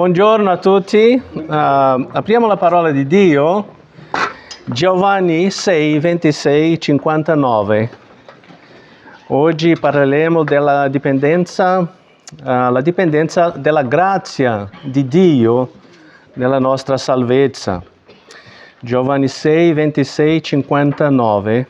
Buongiorno a tutti, apriamo la parola di Dio, Giovanni 6, 26, 59. Oggi parleremo della dipendenza, la dipendenza della grazia di Dio nella nostra salvezza. Giovanni 6, 26, 59.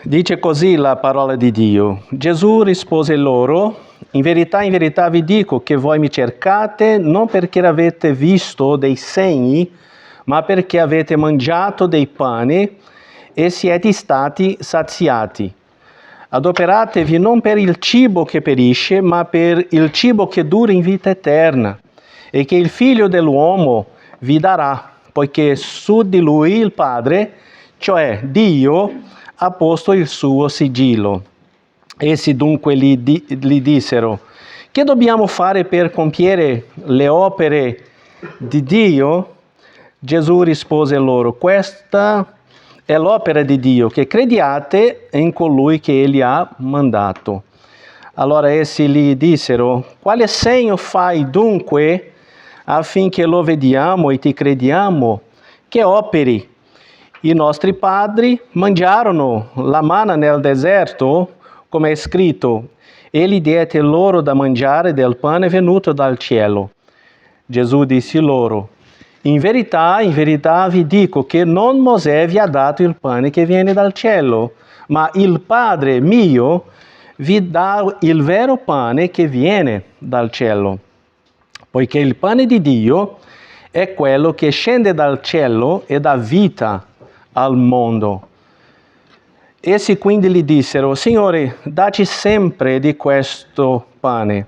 Dice così la parola di Dio. Gesù rispose loro: in verità vi dico che voi mi cercate non perché avete visto dei segni, ma perché avete mangiato dei pani e siete stati saziati. Adoperatevi non per il cibo che perisce, ma per il cibo che dura in vita eterna, e che il Figlio dell'uomo vi darà, poiché su di lui il Padre, cioè Dio, ha posto il suo sigillo. Essi dunque gli dissero: che dobbiamo fare per compiere le opere di Dio? Gesù rispose loro: questa è l'opera di Dio, che crediate in colui che egli ha mandato. Allora essi gli dissero: quale segno fai dunque affinché lo vediamo e ti crediamo? Che operi? I nostri padri mangiarono la manna nel deserto, come è scritto: egli diede loro da mangiare del pane venuto dal cielo. Gesù disse loro: in verità vi dico che non Mosè vi ha dato il pane che viene dal cielo, ma il Padre mio vi dà il vero pane che viene dal cielo. Poiché il pane di Dio è quello che scende dal cielo e dà vita al mondo. Essi quindi gli dissero: Signore, dacci sempre di questo pane.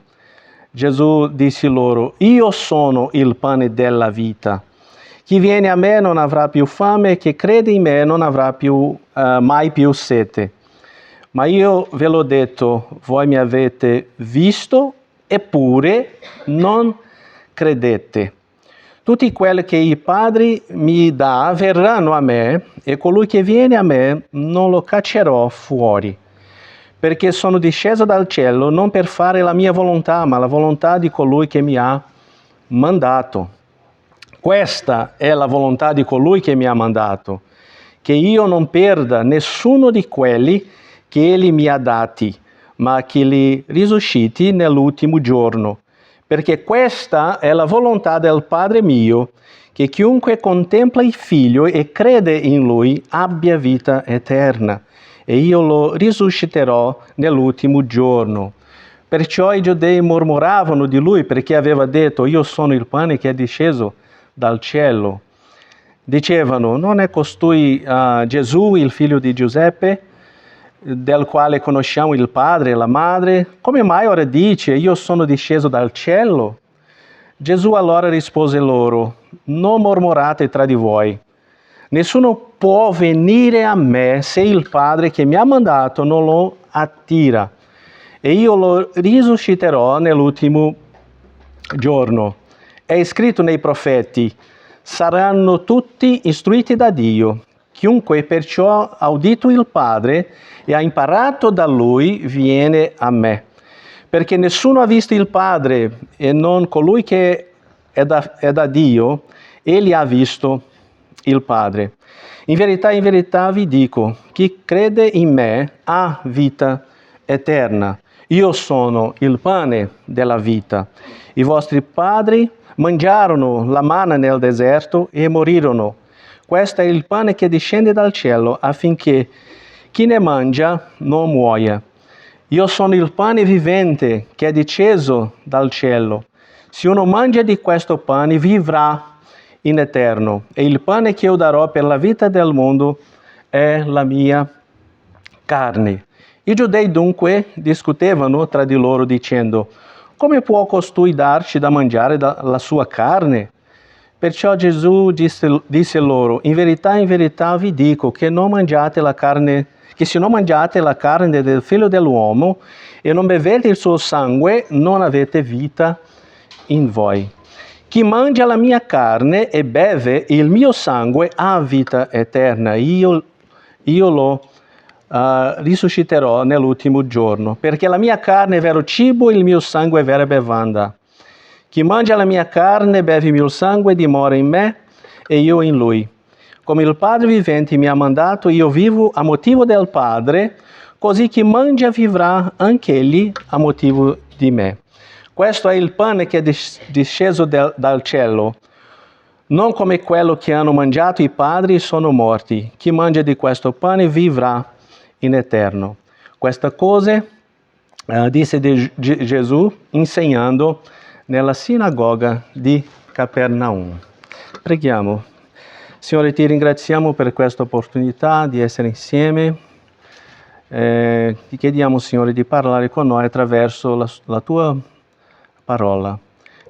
Gesù disse loro: io sono il pane della vita. Chi viene a me non avrà più fame, chi crede in me non avrà mai più sete. Ma io ve l'ho detto, voi mi avete visto, eppure non credete. Tutti quelli che il Padre mi dà verranno a me, e colui che viene a me non lo caccerò fuori. Perché sono disceso dal cielo non per fare la mia volontà, ma la volontà di colui che mi ha mandato. Questa è la volontà di colui che mi ha mandato, che io non perda nessuno di quelli che egli mi ha dati, ma che li risusciti nell'ultimo giorno. Perché questa è la volontà del Padre mio, che chiunque contempla il Figlio e crede in Lui abbia vita eterna, e io lo risusciterò nell'ultimo giorno. Perciò i giudei mormoravano di Lui perché aveva detto: io sono il pane che è disceso dal cielo. Dicevano: non è costui Gesù, il figlio di Giuseppe, del quale conosciamo il padre e la madre? Come mai ora dice: io sono disceso dal cielo? Gesù allora rispose loro: non mormorate tra di voi. Nessuno può venire a me se il Padre che mi ha mandato non lo attira, e io lo risusciterò nell'ultimo giorno. È scritto nei profeti: saranno tutti istruiti da Dio. Chiunque perciò ha udito il Padre e ha imparato da Lui viene a me. Perché nessuno ha visto il Padre e non colui che è da Dio, egli ha visto il Padre. In verità vi dico, chi crede in me ha vita eterna. Io sono il pane della vita. I vostri padri mangiarono la manna nel deserto e morirono. Questo è il pane che discende dal cielo, affinché chi ne mangia non muoia. Io sono il pane vivente che è disceso dal cielo. Se uno mangia di questo pane vivrà in eterno, e il pane che io darò per la vita del mondo è la mia carne. I giudei dunque discutevano tra di loro dicendo: come può costui darci da mangiare la sua carne? Perciò Gesù disse loro: in verità vi dico che non mangiate la carne, che se non mangiate la carne del Figlio dell'uomo e non bevete il suo sangue, non avete vita in voi. Chi mangia la mia carne e beve il mio sangue ha vita eterna. Io lo risusciterò nell'ultimo giorno, perché la mia carne è vero cibo e il mio sangue è vera bevanda. Chi mangia la mia carne, beve il mio sangue, dimora in me e io in lui. Come il Padre vivente mi ha mandato, io vivo a motivo del Padre, così chi mangia vivrà anch'egli a motivo di me. Questo è il pane che è disceso dal cielo, non come quello che hanno mangiato i padri e sono morti. Chi mangia di questo pane vivrà in eterno. Queste cose disse Gesù insegnando nella sinagoga di Capernaum. Preghiamo. Signore, ti ringraziamo per questa opportunità di essere insieme. Ti chiediamo, Signore, di parlare con noi attraverso la tua parola.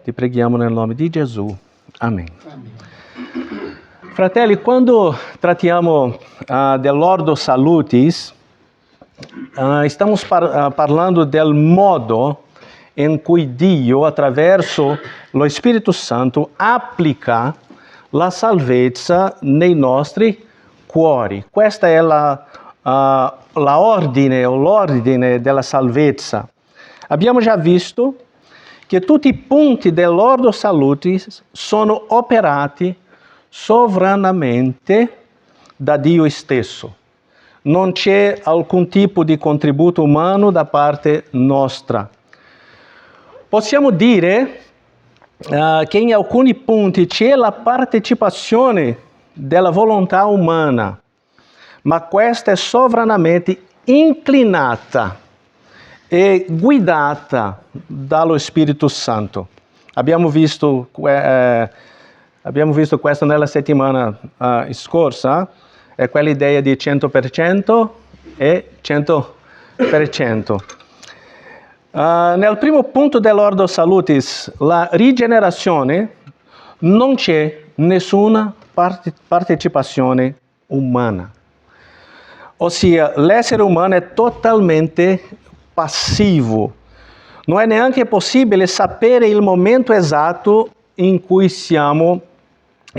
Ti preghiamo nel nome di Gesù. Amen. Fratelli, quando trattiamo dell'Ordo Salutis, stiamo parlando del modo in cui Dio, attraverso lo Spirito Santo, applica la salvezza nei nostri cuori. Questa è l'ordine della salvezza. Abbiamo già visto che tutti i punti dell'Ordo Salutis sono operati sovranamente da Dio stesso. Non c'è alcun tipo di contributo umano da parte nostra. Possiamo dire che in alcuni punti c'è la partecipazione della volontà umana, ma questa è sovranamente inclinata e guidata dallo Spirito Santo. Abbiamo visto questo nella settimana scorsa, è quell'idea di 100% e 100%. Nel primo punto dell'Ordo Salutis, la rigenerazione, non c'è nessuna partecipazione umana. Ossia, l'essere umano è totalmente passivo. Non è neanche possibile sapere il momento esatto in cui siamo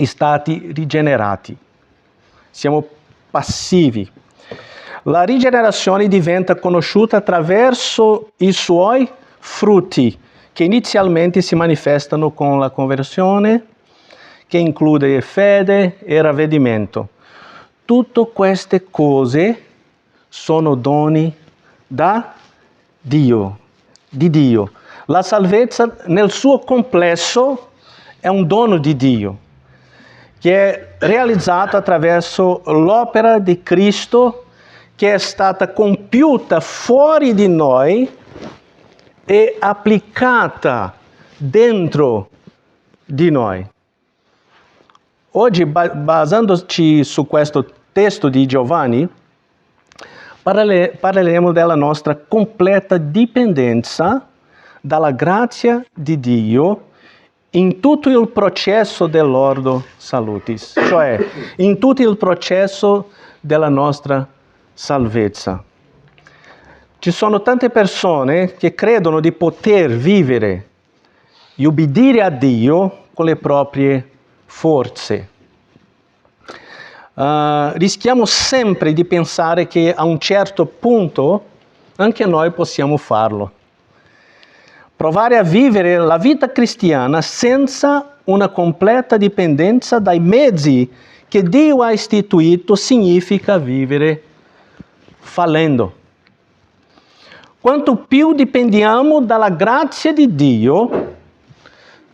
stati rigenerati. Siamo passivi. La rigenerazione diventa conosciuta attraverso i suoi frutti, che inizialmente si manifestano con la conversione, che include fede e ravvedimento. Tutte queste cose sono doni da Dio, di Dio. La salvezza nel suo complesso è un dono di Dio, che è realizzato attraverso l'opera di Cristo, che è stata compiuta fuori di noi e applicata dentro di noi. Oggi, basandoci su questo testo di Giovanni, parleremo della nostra completa dipendenza dalla grazia di Dio in tutto il processo dell'Ordo Salutis, cioè in tutto il processo della nostra salvezza. Ci sono tante persone che credono di poter vivere e obbedire a Dio con le proprie forze. Rischiamo sempre di pensare che a un certo punto anche noi possiamo farlo. Provare a vivere la vita cristiana senza una completa dipendenza dai mezzi che Dio ha istituito significa vivere fallendo. Quanto più dipendiamo dalla grazia di Dio,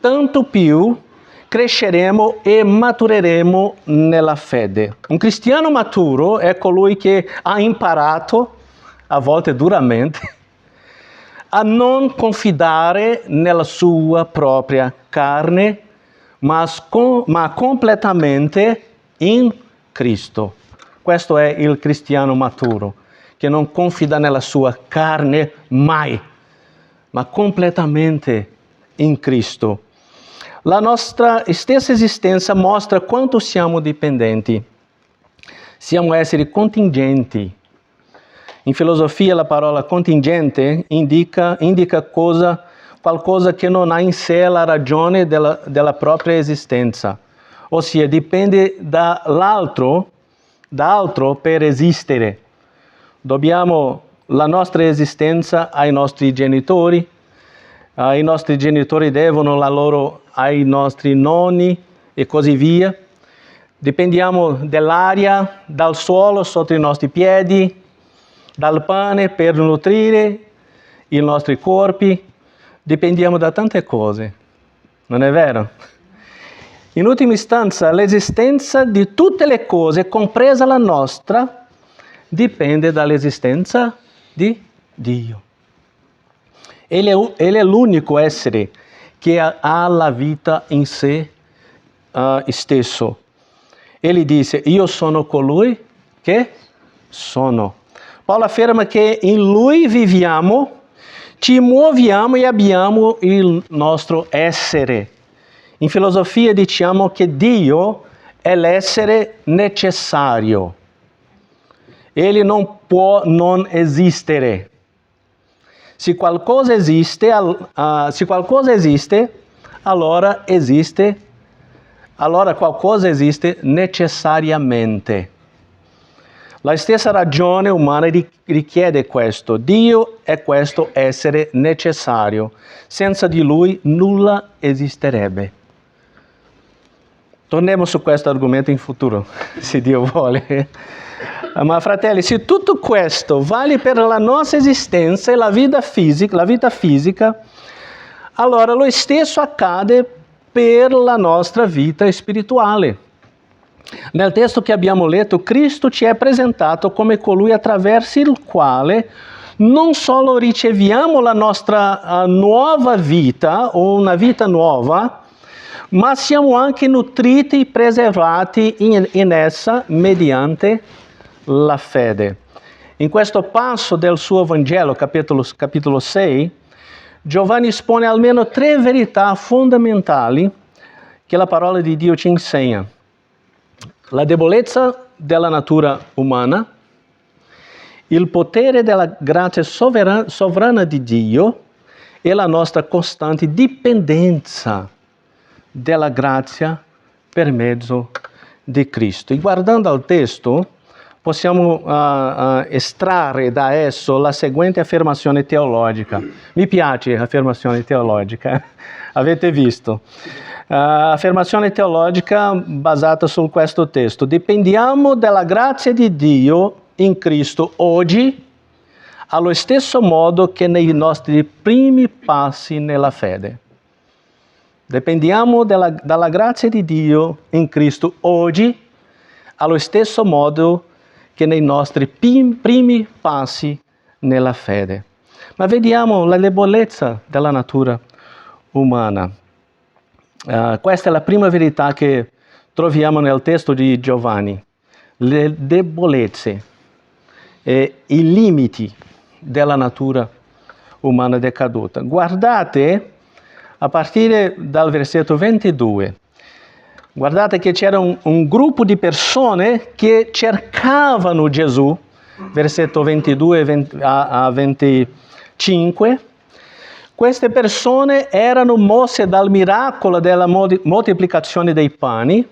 tanto più cresceremo e matureremo nella fede. Un cristiano maturo è colui che ha imparato, a volte duramente, a non confidare nella sua propria carne, ma completamente in Cristo. Questo è il cristiano maturo, che non confida nella sua carne mai, ma completamente in Cristo. La nostra stessa esistenza mostra quanto siamo dipendenti. Siamo esseri contingenti. In filosofia la parola contingente indica qualcosa che non ha in sé la ragione della propria esistenza, ossia dipende dall'altro per esistere. Dobbiamo la nostra esistenza ai nostri genitori, i nostri genitori devono la loro ai nostri nonni e così via. Dipendiamo dell'aria, dal suolo sotto i nostri piedi, dal pane per nutrire i nostri corpi. Dipendiamo da tante cose, non è vero? In ultima istanza, l'esistenza di tutte le cose, compresa la nostra, dipende dall'esistenza di Dio. Ele è l'unico essere che ha la vita in sé stesso. Ele disse, io sono colui che sono. Paolo afferma che in Lui viviamo, ci muoviamo e abbiamo il nostro essere. In filosofia diciamo che Dio è l'essere necessario. Ele non può non esistere. Se qualcosa esiste, allora qualcosa esiste necessariamente. La stessa ragione umana richiede questo. Dio è questo essere necessario. Senza di Lui nulla esisterebbe. Torniamo su questo argomento in futuro, se Dio vuole. Ma fratelli, se tutto questo vale per la nostra esistenza e la vita fisica, allora lo stesso accade per la nostra vita spirituale. Nel testo che abbiamo letto, Cristo ci è presentato come colui attraverso il quale non solo riceviamo la nostra nuova vita o una vita nuova, ma siamo anche nutriti e preservati in essa mediante la fede. In questo passo del suo Vangelo, capitolo 6, Giovanni espone almeno 3 verità fondamentali che la parola di Dio ci insegna. La debolezza della natura umana, il potere della grazia sovrana di Dio e la nostra costante dipendenza della grazia per mezzo di Cristo. E guardando al testo, possiamo estrarre da esso la seguente affermazione teologica. Mi piace l'affermazione teologica, avete visto? Affermazione teologica basata su questo testo. Dipendiamo dalla grazia di Dio in Cristo oggi, allo stesso modo che nei nostri primi passi nella fede. Dipendiamo dalla grazia di Dio in Cristo oggi, allo stesso modo che nei nostri primi passi nella fede. Ma vediamo la debolezza della natura umana. Questa è la prima verità che troviamo nel testo di Giovanni. Le debolezze e i limiti della natura umana decaduta. Guardate a partire dal versetto 22. Guardate che c'era un gruppo di persone che cercavano Gesù, versetto 22 a 25. Queste persone erano mosse dal miracolo della moltiplicazione dei pani,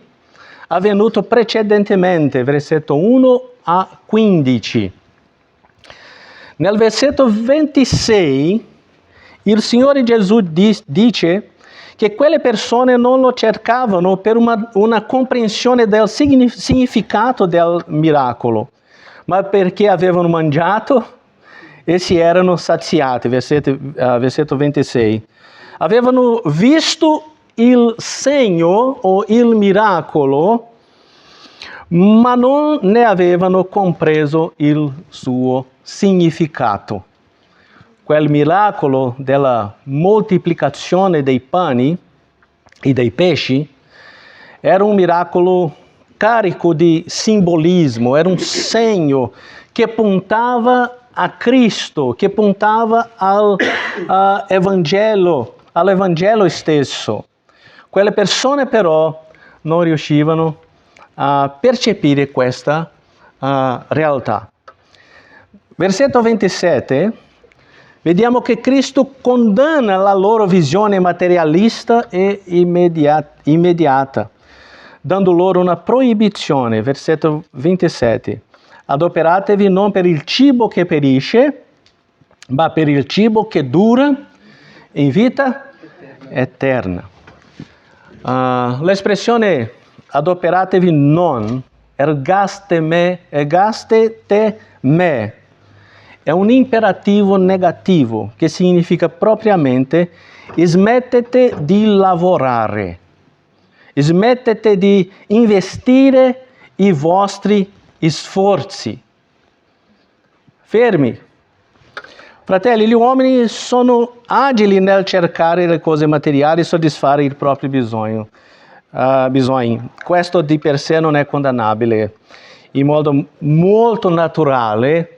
avvenuto precedentemente, versetto 1 a 15. Nel versetto 26, il Signore Gesù dice che quelle persone non lo cercavano per una comprensione del significato del miracolo, ma perché avevano mangiato e si erano saziati, versetto 26. Avevano visto il segno o il miracolo, ma non ne avevano compreso il suo significato. Quel miracolo della moltiplicazione dei pani e dei pesci era un miracolo carico di simbolismo, era un segno che puntava a Cristo, che puntava all'Evangelo stesso. Quelle persone però non riuscivano a percepire questa realtà. Versetto 27, vediamo che Cristo condanna la loro visione materialista e immediata, dando loro una proibizione. Versetto 27. Adoperatevi non per il cibo che perisce, ma per il cibo che dura in vita eterna. L'espressione adoperatevi non, ergaste me, è un imperativo negativo che significa propriamente smettete di lavorare, smettete di investire i vostri sforzi. Fermi. Fratelli, gli uomini sono agili nel cercare le cose materiali e soddisfare i propri bisogni. Questo di per sé non è condannabile. In modo molto naturale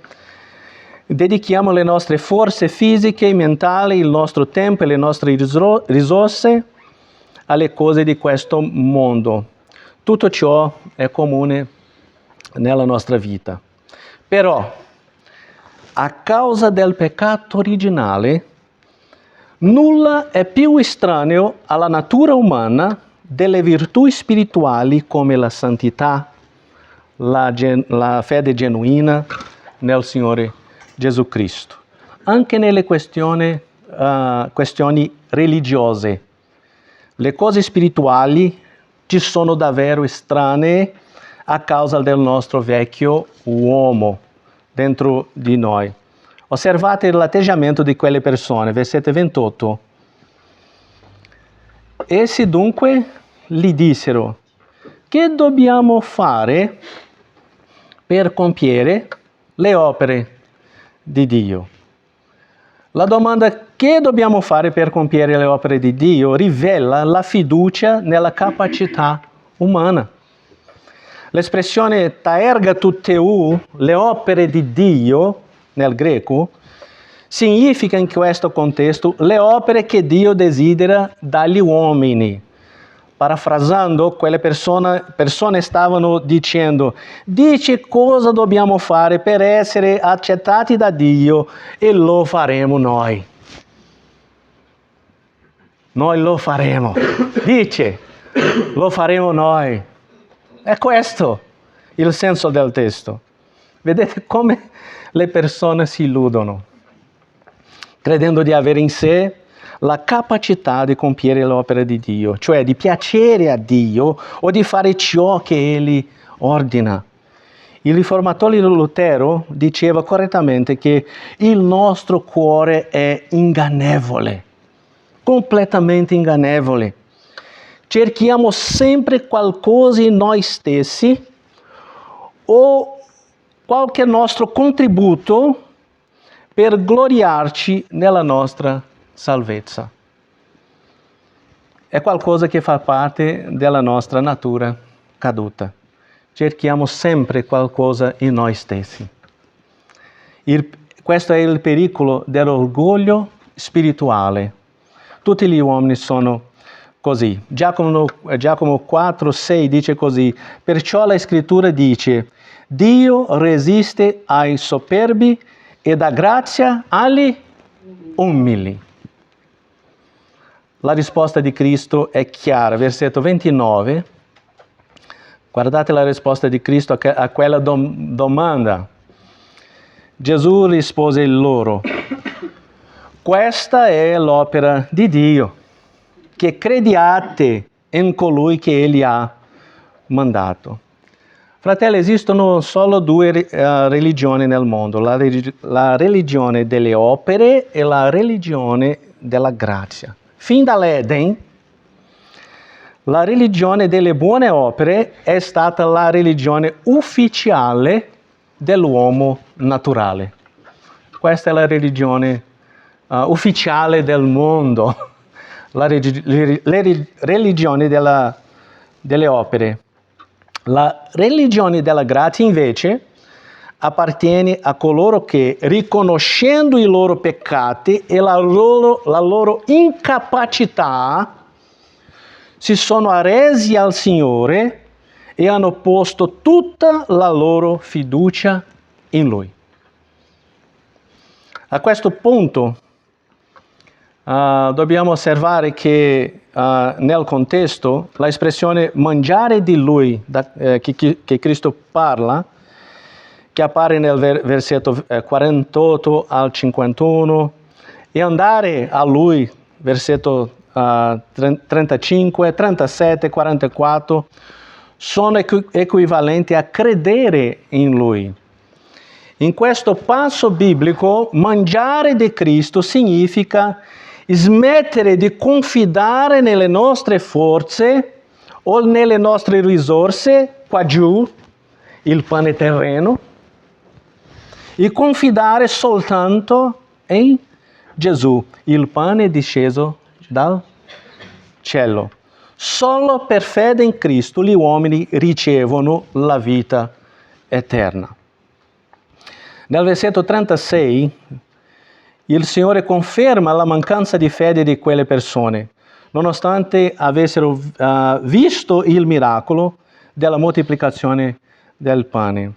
dedichiamo le nostre forze fisiche e mentali, il nostro tempo e le nostre risorse alle cose di questo mondo. Tutto ciò è comune nella nostra vita. Però, a causa del peccato originale, nulla è più estraneo alla natura umana delle virtù spirituali come la santità, la fede genuina nel Signore Gesù Cristo. Anche nelle questioni religiose, le cose spirituali ci sono davvero estranee a causa del nostro vecchio uomo dentro di noi. Osservate l'atteggiamento di quelle persone, versetto 28. Essi dunque gli dissero: che dobbiamo fare per compiere le opere di Dio? La domanda che dobbiamo fare per compiere le opere di Dio rivela la fiducia nella capacità umana. L'espressione ta ergatou theu, le opere di Dio, nel greco, significa in questo contesto le opere che Dio desidera dagli uomini. Parafrasando, quelle persone stavano dicendo: dici cosa dobbiamo fare per essere accettati da Dio e lo faremo noi. Noi lo faremo. Dice, lo faremo noi. È questo il senso del testo. Vedete come le persone si illudono, credendo di avere in sé la capacità di compiere l'opera di Dio, cioè di piacere a Dio o di fare ciò che Egli ordina. Il riformatore Lutero diceva correttamente che il nostro cuore è ingannevole, completamente ingannevole. Cerchiamo sempre qualcosa in noi stessi o qualche nostro contributo per gloriarci nella nostra salvezza. È qualcosa che fa parte della nostra natura caduta. Cerchiamo sempre qualcosa in noi stessi. Questo è il pericolo dell'orgoglio spirituale. Tutti gli uomini sono così. Giacomo 4,6 dice così: perciò la scrittura dice: Dio resiste ai superbi e dà grazia agli umili. La risposta di Cristo è chiara, versetto 29. Guardate la risposta di Cristo a quella domanda. Gesù rispose loro: questa è l'opera di Dio, che crediate in colui che Egli ha mandato. Fratelli, esistono solo due religioni nel mondo, la religione delle opere e la religione della grazia. Fin dall'Eden, la religione delle buone opere è stata la religione ufficiale dell'uomo naturale. Questa è la religione ufficiale del mondo, la religione delle opere. La religione della grazia invece appartiene a coloro che, riconoscendo i loro peccati e la loro incapacità, si sono arresi al Signore e hanno posto tutta la loro fiducia in Lui. A questo punto dobbiamo osservare che nel contesto l'espressione mangiare di Lui che Cristo parla, che appare nel versetto 48 al 51, e andare a Lui, versetto 35, 37, 44, sono equivalenti a credere in Lui. In questo passo biblico, mangiare di Cristo significa smettere di confidare nelle nostre forze o nelle nostre risorse qua giù, il pane terreno, e confidare soltanto in Gesù, il pane disceso dal cielo. Solo per fede in Cristo gli uomini ricevono la vita eterna. Nel versetto 36 il Signore conferma la mancanza di fede di quelle persone, nonostante avessero visto il miracolo della moltiplicazione del pane.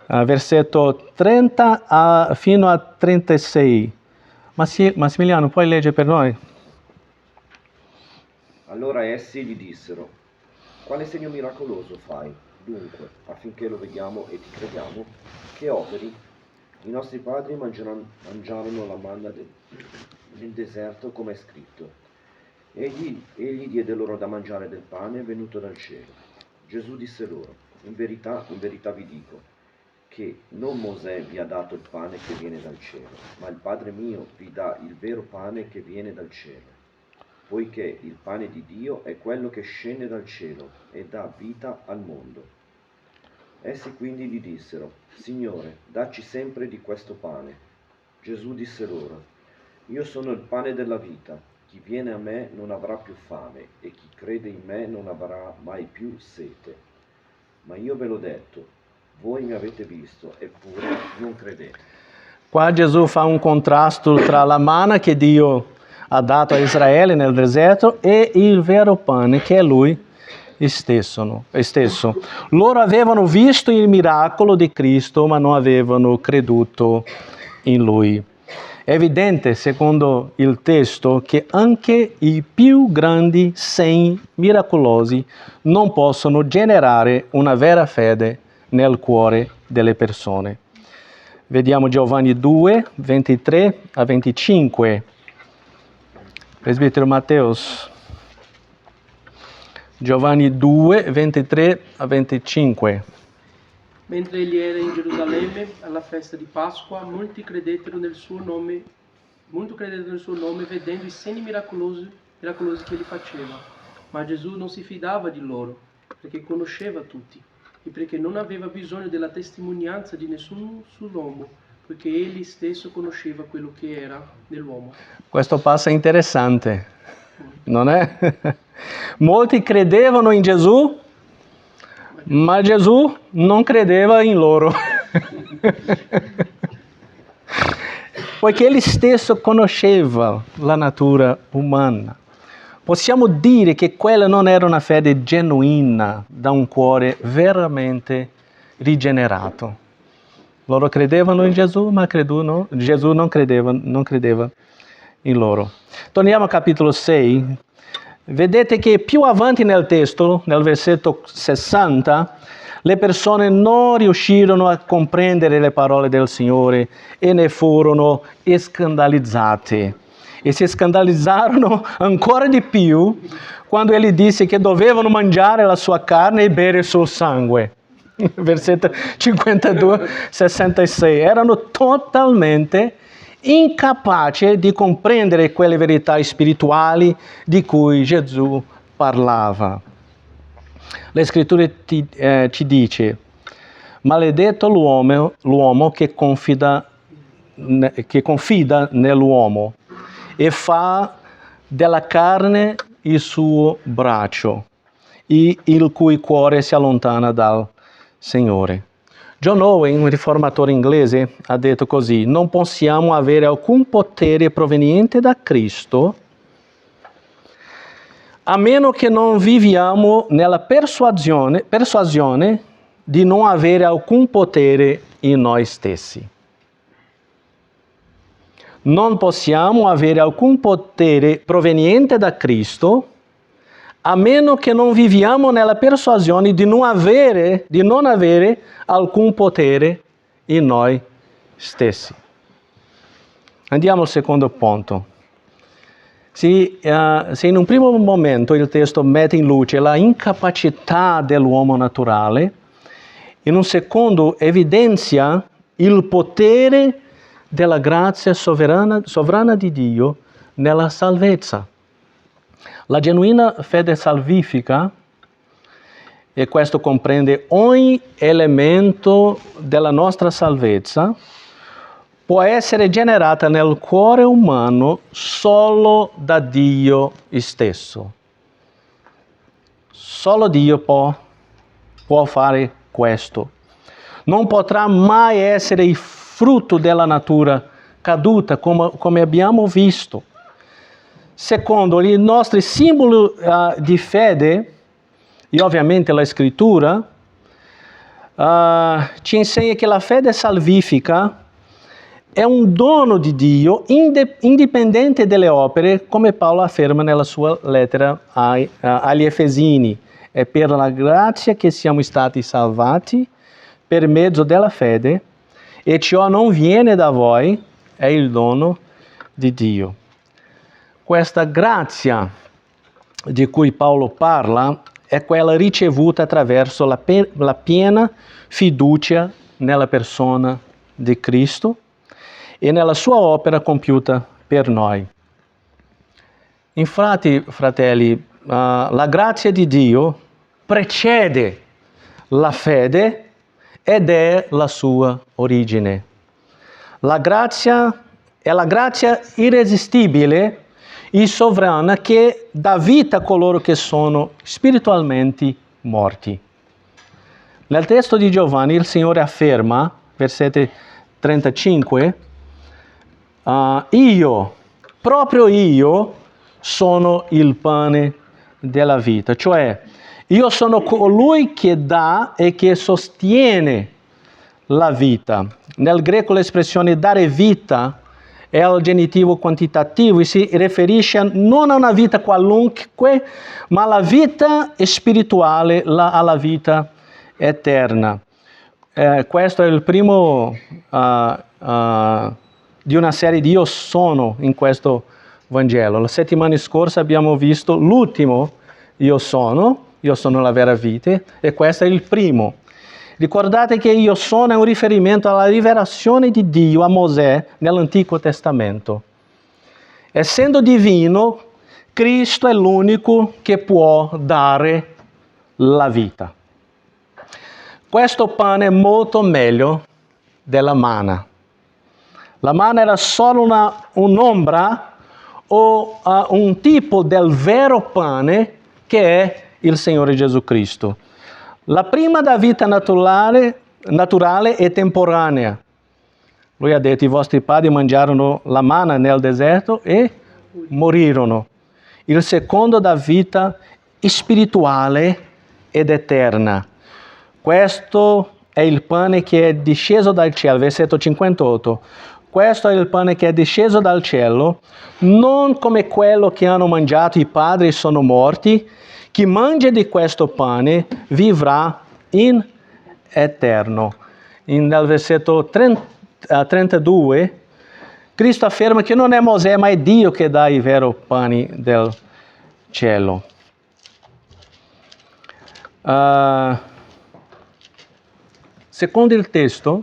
Versetto 30 fino a 36. Massimiliano, puoi leggere per noi? Allora essi gli dissero: quale segno miracoloso fai, dunque, affinché lo vediamo e ti crediamo? Che operi? I nostri padri mangiarono la manna nel deserto, come è scritto. Egli diede loro da mangiare del pane venuto dal cielo. Gesù disse loro: in verità vi dico, che non Mosè vi ha dato il pane che viene dal cielo, ma il Padre mio vi dà il vero pane che viene dal cielo. Poiché il pane di Dio è quello che scende dal cielo e dà vita al mondo. Essi quindi gli dissero: Signore, dacci sempre di questo pane. Gesù disse loro: io sono il pane della vita. Chi viene a me non avrà più fame, e chi crede in me non avrà mai più sete. Ma io ve l'ho detto, voi mi avete visto, eppure non credete. Qua Gesù fa un contrasto tra la manna che Dio ha dato a Israele nel deserto e il vero pane che è Lui stesso. Loro avevano visto il miracolo di Cristo, ma non avevano creduto in Lui. È evidente, secondo il testo, che anche i più grandi segni miracolosi non possono generare una vera fede nel cuore delle persone. Vediamo Giovanni 2, 23 a 25. Presbitero Matteus. Giovanni 2, 23 a 25. Mentre egli era in Gerusalemme alla festa di Pasqua, molti credettero nel suo nome, vedendo i segni miracolosi che egli faceva. Ma Gesù non si fidava di loro, perché conosceva tutti, e perché non aveva bisogno della testimonianza di nessuno sull'uomo, poiché egli stesso conosceva quello che era nell'uomo. Questo passo è interessante, non è? Molti credevano in Gesù, ma Gesù non credeva in loro. Poiché egli stesso conosceva la natura umana. Possiamo dire che quella non era una fede genuina da un cuore veramente rigenerato. Loro credevano in Gesù, ma Gesù non credeva in loro. Torniamo al capitolo 6. Vedete che più avanti nel testo, nel versetto 60, le persone non riuscirono a comprendere le parole del Signore e ne furono scandalizzate. E si scandalizzarono ancora di più quando egli disse che dovevano mangiare la sua carne e bere il suo sangue. Versetto 52, 66. Erano totalmente incapaci di comprendere quelle verità spirituali di cui Gesù parlava. Le scritture ci dice: maledetto l'uomo che confida nell'uomo e fa della carne il suo braccio, e il cui cuore si allontana dal Signore. John Owen, un riformatore inglese, ha detto così: non possiamo avere alcun potere proveniente da Cristo a meno che non viviamo nella persuasione di non avere alcun potere in noi stessi. Non possiamo avere alcun potere proveniente da Cristo a meno che non viviamo nella persuasione di non avere alcun potere in noi stessi. Andiamo al secondo punto. Se in un primo momento il testo mette in luce la incapacità dell'uomo naturale, in un secondo evidenzia il potere della grazia sovrana di Dio nella salvezza. La genuina fede salvifica, e questo comprende ogni elemento della nostra salvezza, può essere generata nel cuore umano solo da Dio stesso. Solo Dio può fare questo. Non potrà mai essere il frutto della natura caduta, come abbiamo visto. Secondo, i nostri simboli di fede, e ovviamente la scrittura, ci insegna che la fede salvifica è un dono di Dio indipendente dalle opere, come Paolo afferma nella sua lettera agli Efesini. È per la grazia che siamo stati salvati per mezzo della fede, e ciò non viene da voi, è il dono di Dio. Questa grazia di cui Paolo parla è quella ricevuta attraverso la piena fiducia nella persona di Cristo e nella sua opera compiuta per noi. Infatti, fratelli, la grazia di Dio precede la fede ed è la sua origine. La grazia è la grazia irresistibile e sovrana che dà vita a coloro che sono spiritualmente morti. Nel testo di Giovanni il Signore afferma, versetto 35, proprio io, sono il pane della vita. Cioè, io sono colui che dà e che sostiene la vita. Nel greco l'espressione dare vita è al genitivo quantitativo e si riferisce non a una vita qualunque, ma alla vita spirituale, alla vita eterna. Questo è il primo di una serie di io sono in questo Vangelo. La settimana scorsa abbiamo visto l'ultimo io sono la vera vita, e questo è il primo. Ricordate che io sono è un riferimento alla rivelazione di Dio a Mosè nell'Antico Testamento. Essendo divino, Cristo è l'unico che può dare la vita. Questo pane è molto meglio della manna. La manna era solo un'ombra o un tipo del vero pane che è il Signore Gesù Cristo. La prima da vita naturale e temporanea. Lui ha detto, i vostri padri mangiarono la manna nel deserto e morirono. Il secondo da vita spirituale ed eterna. Questo è il pane che è disceso dal cielo, versetto 58. Questo è il pane che è disceso dal cielo, non come quello che hanno mangiato i padri e sono morti. Chi mangia di questo pane vivrà in eterno. Nel versetto 32, Cristo afferma che non è Mosè, ma è Dio che dà i veri pani del cielo. Secondo il testo,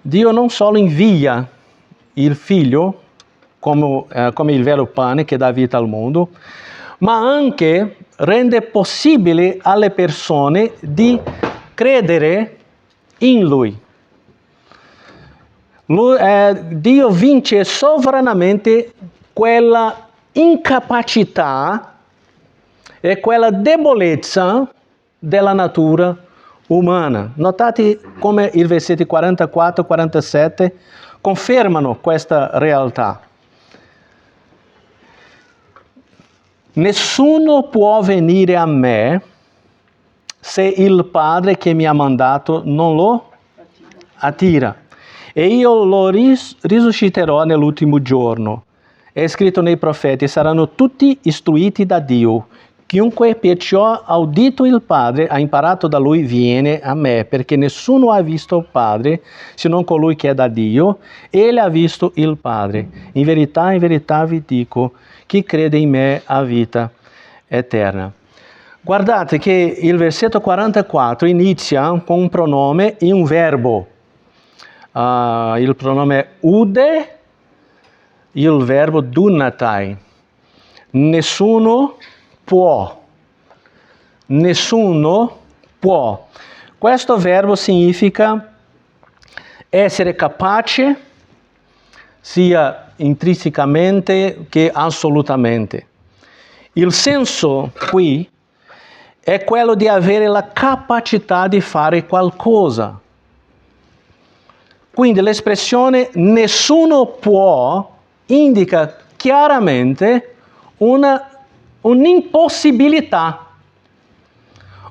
Dio non solo invia il Figlio come il vero pane che dà vita al mondo, ma anche rende possibile alle persone di credere in Lui. Dio vince sovranamente quella incapacità e quella debolezza della natura umana. Notate come i versetti 44-47 confermano questa realtà. Nessuno può venire a me se il Padre che mi ha mandato non lo attira. E io lo risusciterò nell'ultimo giorno. È scritto nei profeti, saranno tutti istruiti da Dio. Chiunque perciò ha udito il Padre, ha imparato da Lui, viene a me, perché nessuno ha visto il Padre, se non colui che è da Dio. Egli ha visto il Padre. In verità vi dico, chi crede in me ha vita eterna. Guardate che il versetto 44 inizia con un pronome e un verbo. Il pronome ude, il verbo dunatai. Nessuno può. Nessuno può. Questo verbo significa essere capace, sia intrinsecamente che assolutamente. Il senso qui è quello di avere la capacità di fare qualcosa. Quindi l'espressione nessuno può indica chiaramente un'impossibilità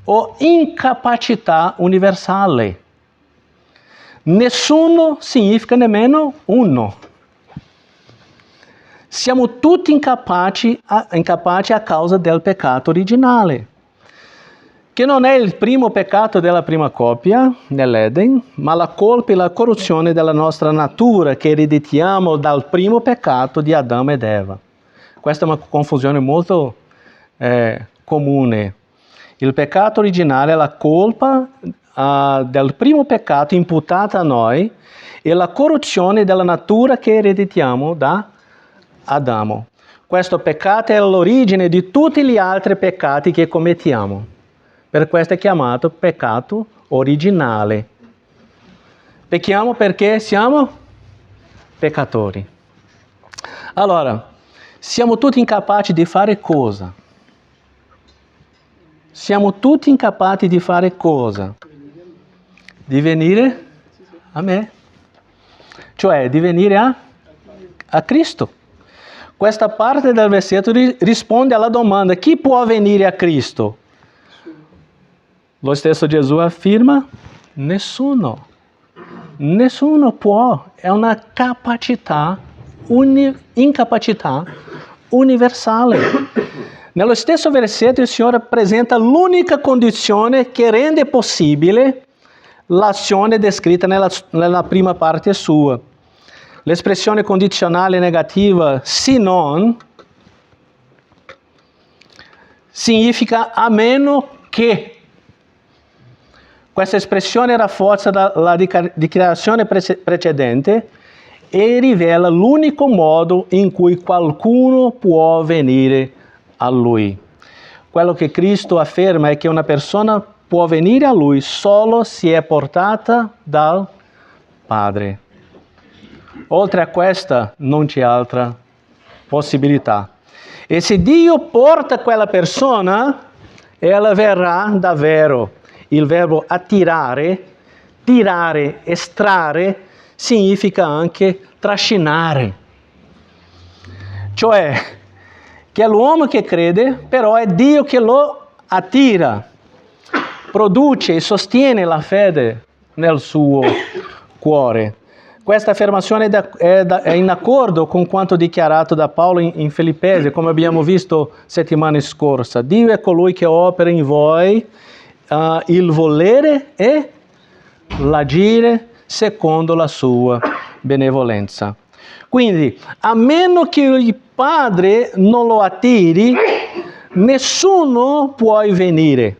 o incapacità universale. Nessuno significa nemmeno uno. Siamo tutti incapaci a causa del peccato originale, che non è il primo peccato della prima coppia nell'Eden, ma la colpa e la corruzione della nostra natura che ereditiamo dal primo peccato di Adamo ed Eva. Questa è una confusione molto comune. Il peccato originale è la colpa del primo peccato imputata a noi e la corruzione della natura che ereditiamo da Adamo. Questo peccato è l'origine di tutti gli altri peccati che commettiamo. Per questo è chiamato peccato originale. Pecchiamo perché siamo peccatori. Allora, siamo tutti incapaci di fare cosa? Siamo tutti incapaci di fare cosa? Di venire a me. Cioè, di venire a Cristo. Questa parte del versetto risponde alla domanda: chi può venire a Cristo? Lo stesso Gesù afferma: nessuno. Nessuno può. È una incapacità universale. Nello stesso versetto il Signore presenta l'unica condizione che rende possibile l'azione descritta nella prima parte sua. L'espressione condizionale negativa "se non" significa a meno che. Questa espressione rafforza la dichiarazione precedente e rivela l'unico modo in cui qualcuno può venire a Lui. Quello che Cristo afferma è che una persona può venire a Lui solo se è portata dal Padre. Oltre a questa non c'è altra possibilità. E se Dio porta quella persona, ella verrà davvero. Il verbo attirare, tirare, estrarre, significa anche trascinare. Cioè, che è l'uomo che crede, però è Dio che lo attira, produce e sostiene la fede nel suo cuore. Questa affermazione è in accordo con quanto dichiarato da Paolo in Filippesi, come abbiamo visto settimana scorsa. Dio è colui che opera in voi il volere e l'agire secondo la sua benevolenza. Quindi, a meno che il Padre non lo attiri, nessuno può venire.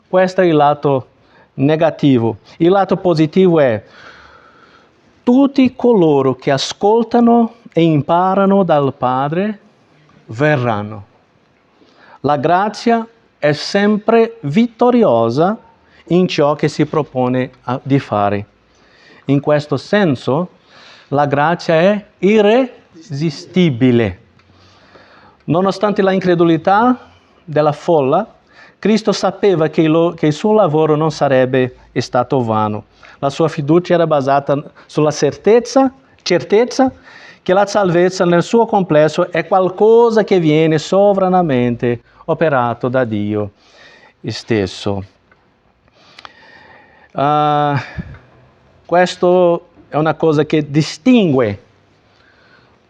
Questo è il lato negativo. Il lato positivo è: tutti coloro che ascoltano e imparano dal Padre verranno. La grazia è sempre vittoriosa in ciò che si propone di fare. In questo senso, la grazia è irresistibile. Nonostante la incredulità della folla, Cristo sapeva che il suo lavoro non sarebbe stato vano. La sua fiducia era basata sulla certezza che la salvezza nel suo complesso è qualcosa che viene sovranamente operato da Dio stesso. Questo è una cosa che distingue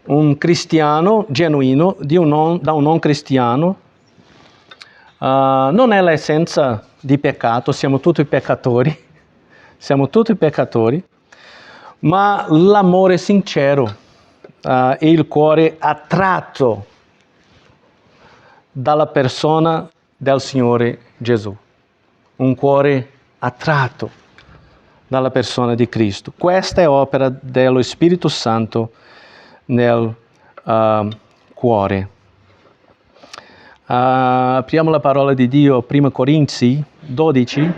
un cristiano genuino da un non cristiano non è l'essenza di peccato, siamo tutti peccatori, ma l'amore sincero e il cuore attratto dalla persona del Signore Gesù. Un cuore attratto dalla persona di Cristo. Questa è opera dello Spirito Santo nel cuore. Apriamo la parola di Dio, 1 Corinzi 12,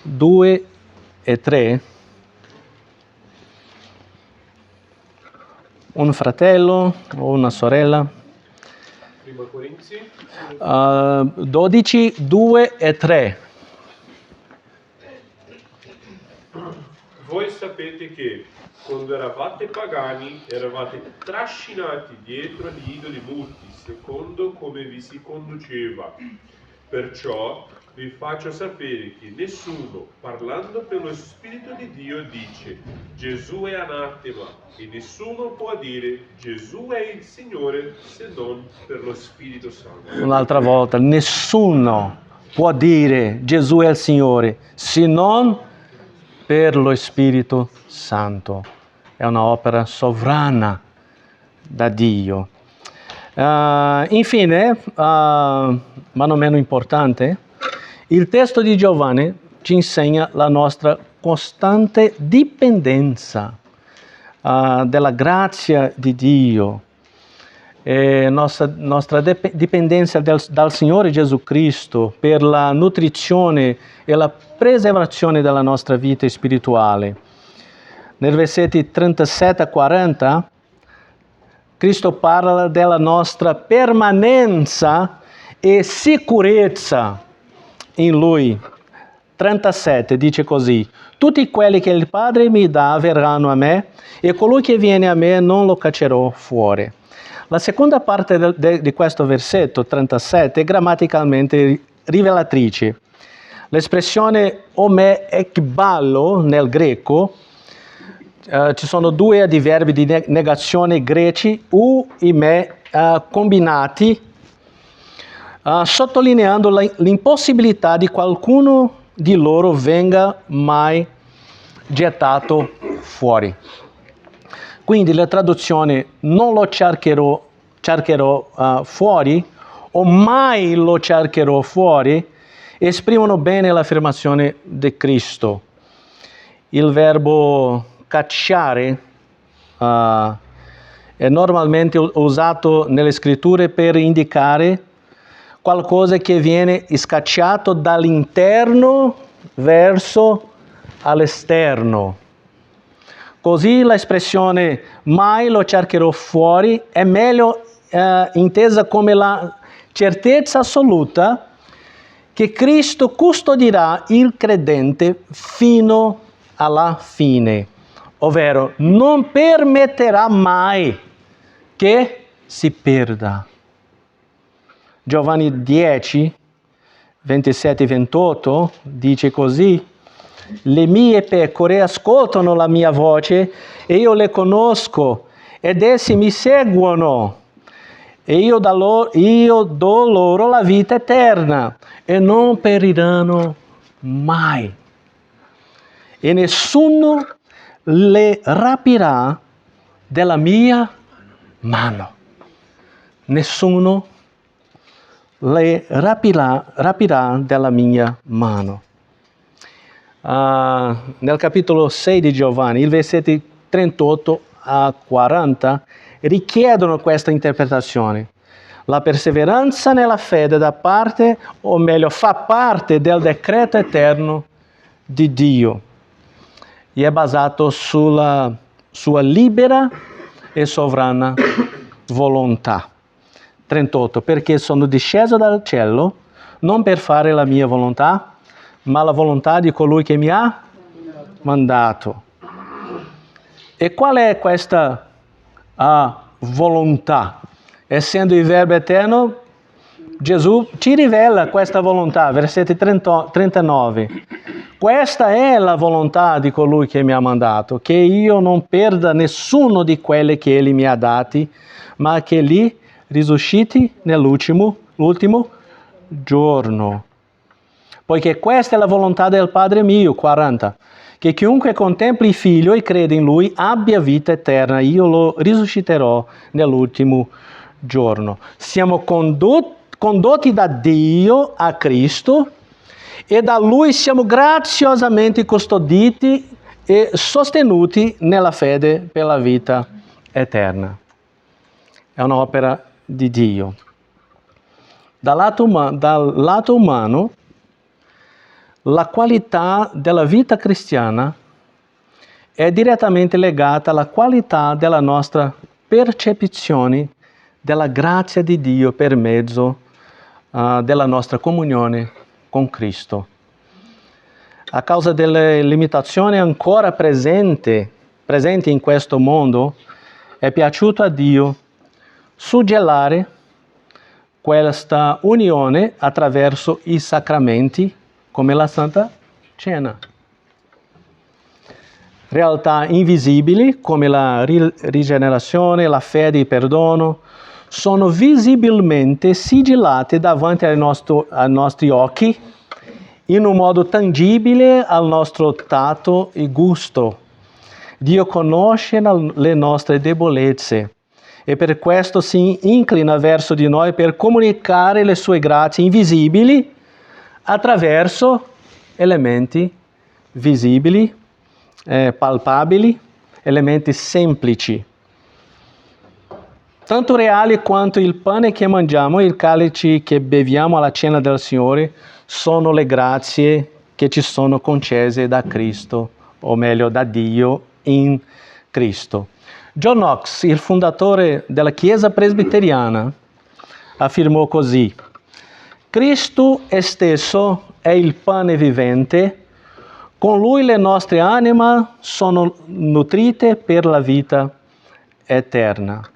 2 e 3. Un fratello o una sorella? 1 Corinzi 12, 2 e 3. Voi sapete che quando eravate pagani eravate trascinati dietro agli idoli muti, secondo come vi si conduceva. Perciò vi faccio sapere che nessuno, parlando per lo Spirito di Dio, dice Gesù è anatema, e nessuno può dire Gesù è il Signore se non per lo Spirito Santo. Un'altra volta, nessuno può dire Gesù è il Signore se non per lo Spirito Santo. È un'opera sovrana da Dio. Infine, ma non meno importante, il testo di Giovanni ci insegna la nostra costante dipendenza della grazia di Dio, e nostra dipendenza dal Signore Gesù Cristo per la nutrizione e la preservazione della nostra vita spirituale. Nel versetti 37 a 40, Cristo parla della nostra permanenza e sicurezza in Lui. 37 dice così: tutti quelli che il Padre mi dà verranno a me, e colui che viene a me non lo caccerò fuori. La seconda parte di questo versetto 37 è grammaticalmente rivelatrice. L'espressione ome ekballo nel greco, ci sono due adverbi di negazione greci, u e me, combinati, sottolineando l'impossibilità di qualcuno di loro venga mai gettato fuori. Quindi la traduzione non lo cercherò fuori o mai lo cercherò fuori esprimono bene l'affermazione di Cristo. Il verbo cacciare è normalmente usato nelle scritture per indicare qualcosa che viene scacciato dall'interno verso all'esterno. Così l'espressione mai lo cercherò fuori è meglio intesa come la certezza assoluta che Cristo custodirà il credente fino alla fine, ovvero non permetterà mai che si perda. Giovanni 10, 27 e 28 dice così: le mie pecore ascoltano la mia voce e io le conosco ed essi mi seguono e io do loro la vita eterna e non periranno mai e nessuno le rapirà dalla mia mano. Nessuno le rapirà dalla mia mano. Nel capitolo 6 di Giovanni, i versetti 38 a 40 richiedono questa interpretazione. La perseveranza nella fede fa parte del decreto eterno di Dio e è basato sulla sua libera e sovrana volontà. 38, perché sono disceso dal cielo non per fare la mia volontà, ma la volontà di colui che mi ha mandato. E qual è questa volontà? Essendo il Verbo eterno, Gesù ci rivela questa volontà, versetti 39. Questa è la volontà di colui che mi ha mandato, che io non perda nessuno di quelli che Egli mi ha dati, ma che li risusciti nell'ultimo giorno. Poiché questa è la volontà del Padre mio, 40, che chiunque contempli il Figlio e crede in Lui abbia vita eterna, io lo risusciterò nell'ultimo giorno. Siamo condotti da Dio a Cristo e da Lui siamo graziosamente custoditi e sostenuti nella fede per la vita eterna. È un'opera di Dio. Dal lato umano, la qualità della vita cristiana è direttamente legata alla qualità della nostra percezione della grazia di Dio per mezzo della nostra comunione con Cristo. A causa delle limitazioni ancora presenti in questo mondo, è piaciuto a Dio suggellare questa unione attraverso i sacramenti come la Santa Cena. Realtà invisibili come la rigenerazione, la fede e il perdono sono visibilmente sigillate davanti ai nostri occhi in un modo tangibile al nostro tatto e gusto. Dio conosce le nostre debolezze e per questo si inclina verso di noi per comunicare le sue grazie invisibili attraverso elementi visibili, palpabili, elementi semplici. Tanto reali quanto il pane che mangiamo e il calice che beviamo alla cena del Signore sono le grazie che ci sono concesse da Cristo, o meglio da Dio in Cristo. John Knox, il fondatore della Chiesa presbiteriana, affermò così: Cristo stesso è il pane vivente, con Lui le nostre anime sono nutrite per la vita eterna.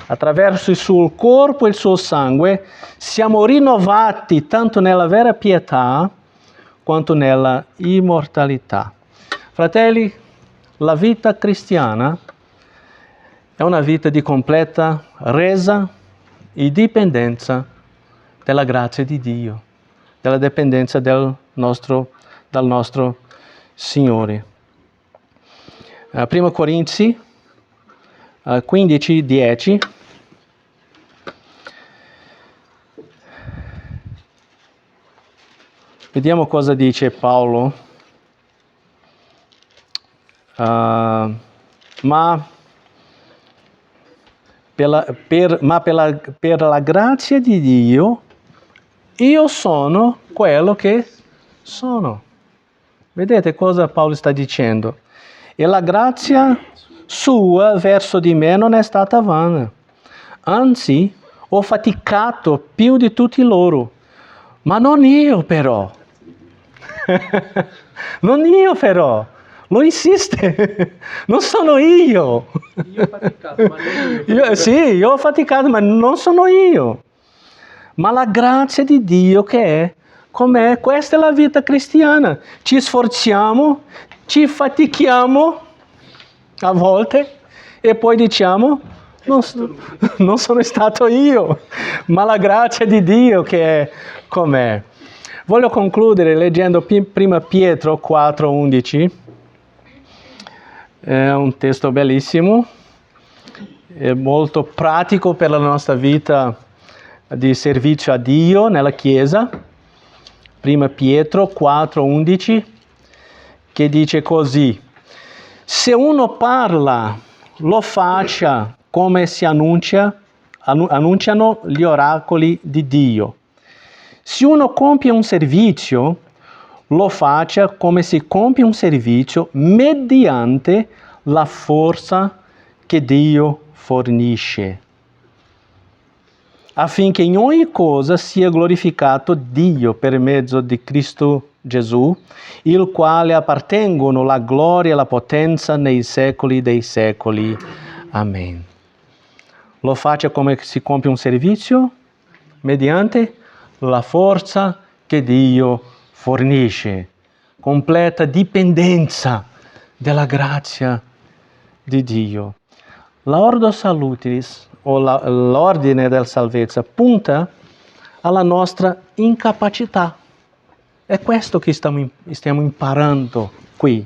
Attraverso il suo corpo e il suo sangue siamo rinnovati tanto nella vera pietà quanto nella immortalità. Fratelli, la vita cristiana è una vita di completa resa e dipendenza della grazia di Dio, della dipendenza dal nostro Signore. 1 Corinzi 15:10. Vediamo cosa dice Paolo. Ma per la grazia di Dio io sono quello che sono. Vedete cosa Paolo sta dicendo? E la grazia sua verso di me non è stata vana. Anzi, ho faticato più di tutti loro. Ma non io però. Non io però. Lo insiste. Non sono io. Io ho faticato, ma non io. Sì, io ho faticato, ma non sono io. Ma la grazia di Dio che è com'è. Questa è la vita cristiana. Ci sforziamo, ci fatichiamo a volte e poi diciamo non sono stato io, ma la grazia di Dio che è com'è. Voglio concludere leggendo prima Pietro 4:11. È un testo bellissimo, è molto pratico per la nostra vita di servizio a Dio nella Chiesa. Prima Pietro 4:11, che dice così: se uno parla, lo faccia come si annunciano gli oracoli di Dio. Se uno compie un servizio, lo faccia come si compie un servizio mediante la forza che Dio fornisce, affinché in ogni cosa sia glorificato Dio per mezzo di Cristo Gesù, il quale appartengono la gloria e la potenza nei secoli dei secoli. Amen. Lo faccia come si compie un servizio mediante la forza che Dio fornisce. Completa dipendenza della grazia di Dio. L'Ordo Salutis, o l'ordine della salvezza, punta alla nostra incapacità. È questo che stiamo imparando qui.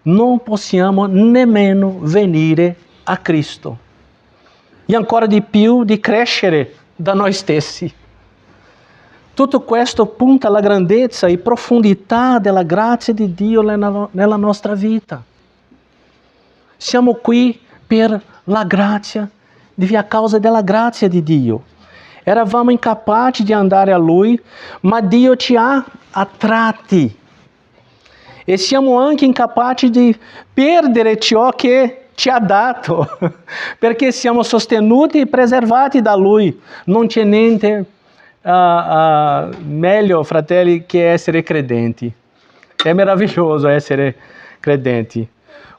Non possiamo nemmeno venire a Cristo. E ancora di più di crescere da noi stessi. Tutto questo punta alla grandezza e profondità della grazia di Dio nella nostra vita. Siamo qui per la grazia, a causa della grazia di Dio. Eravamo incapaci di andare a Lui, ma Dio ci ha attratti. E siamo anche incapaci di perdere ciò che ci ha dato, perché siamo sostenuti e preservati da Lui. Non c'è niente meglio, fratelli, che essere credenti. È meraviglioso essere credenti.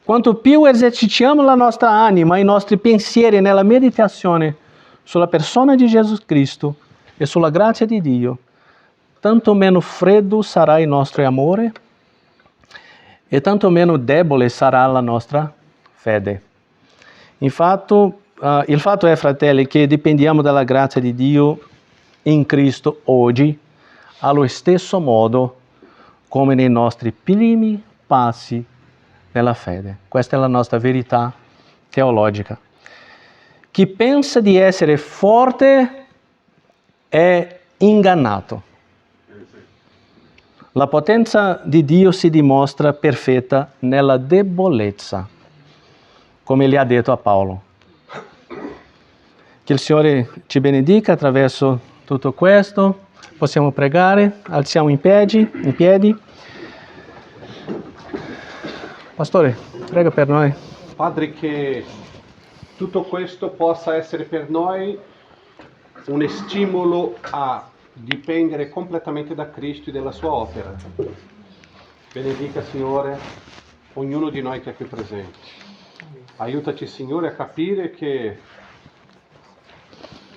Quanto più esercitiamo la nostra anima, i nostri pensieri nella meditazione sulla persona di Gesù Cristo e sulla grazia di Dio, tanto meno freddo sarà il nostro amore e tanto meno debole sarà la nostra fede. Infatti, il fatto è, fratelli, che dipendiamo dalla grazia di Dio in Cristo oggi allo stesso modo come nei nostri primi passi nella fede. Questa è la nostra verità teologica. Chi pensa di essere forte è ingannato. La potenza di Dio si dimostra perfetta nella debolezza, come gli ha detto a Paolo. Che il Signore ci benedica attraverso tutto questo. Possiamo pregare, alziamo in piedi. Pastore, prega per noi. Padre, che tutto questo possa essere per noi un stimolo a dipendere completamente da Cristo e della sua opera. Benedica, Signore, ognuno di noi che è qui presente. Aiutaci, Signore, a capire che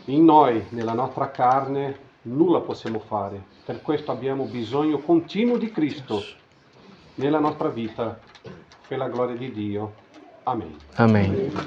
in noi, nella nostra carne, nulla possiamo fare. Per questo abbiamo bisogno continuo di Cristo nella nostra vita, per la gloria di Dio. Amen. Amen.